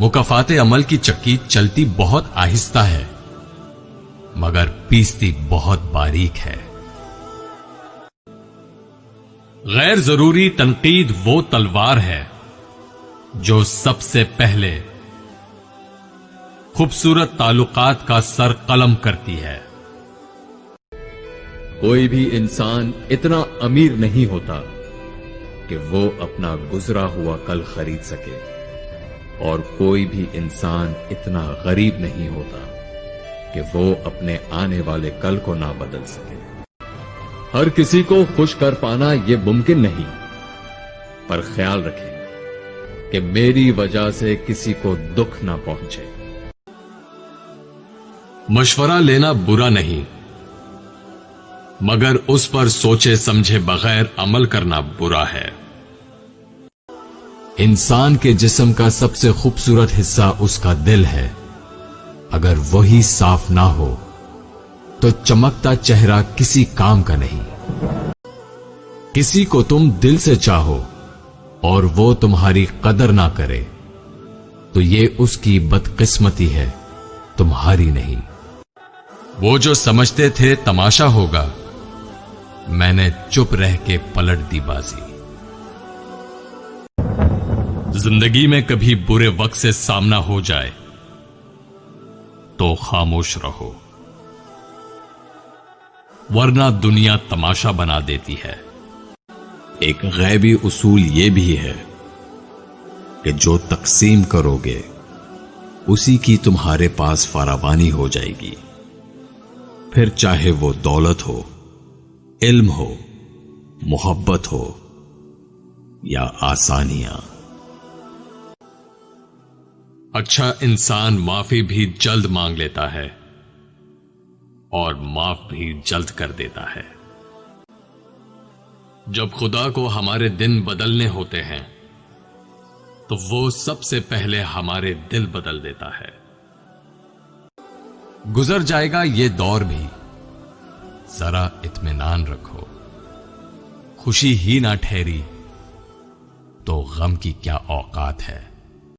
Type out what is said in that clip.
मुकाफात अमल की चक्की चलती बहुत आहिस्ता है, मगर पीसती बहुत बारीक है। गैर जरूरी तनकीद वो तलवार है जो सबसे पहले खूबसूरत ताल्लुकात का सर कलम करती है। कोई भी इंसान इतना अमीर नहीं होता कि वो अपना गुजरा हुआ कल खरीद सके, और कोई भी इंसान इतना गरीब नहीं होता कि वो अपने आने वाले कल को ना बदल सके। हर किसी को खुश कर पाना ये मुमकिन नहीं, पर ख्याल रखें कि मेरी वजह से किसी को दुख ना पहुंचे। मशवरा लेना बुरा नहीं, मगर उस पर सोचे समझे बगैर अमल करना बुरा है। इंसान के जिस्म का सबसे खूबसूरत हिस्सा उसका दिल है। अगर वही साफ ना हो तो चमकता चेहरा किसी काम का नहीं। किसी को तुम दिल से चाहो और वो तुम्हारी कदर ना करे तो ये उसकी बदकिस्मती है, तुम्हारी नहीं। वो जो समझते थे तमाशा होगा, मैंने चुप रह के पलट दी बाजी। जिंदगी में कभी बुरे वक्त से सामना हो जाए तो खामोश रहो, वरना दुनिया तमाशा बना देती है। एक गैबी उसूल ये भी है कि जो तकसीम करोगे उसी की तुम्हारे पास फरावानी हो जाएगी, फिर चाहे वो दौलत हो, इल्म हो, मोहब्बत हो या आसानियां। अच्छा इंसान माफी भी जल्द मांग लेता है और माफ भी जल्द कर देता है। जब खुदा को हमारे दिन बदलने होते हैं तो वो सबसे पहले हमारे दिल बदल देता है। गुजर जाएगा ये दौर भी, जरा इत्मीनान रखो। खुशी ही ना ठहरी तो गम की क्या औकात है।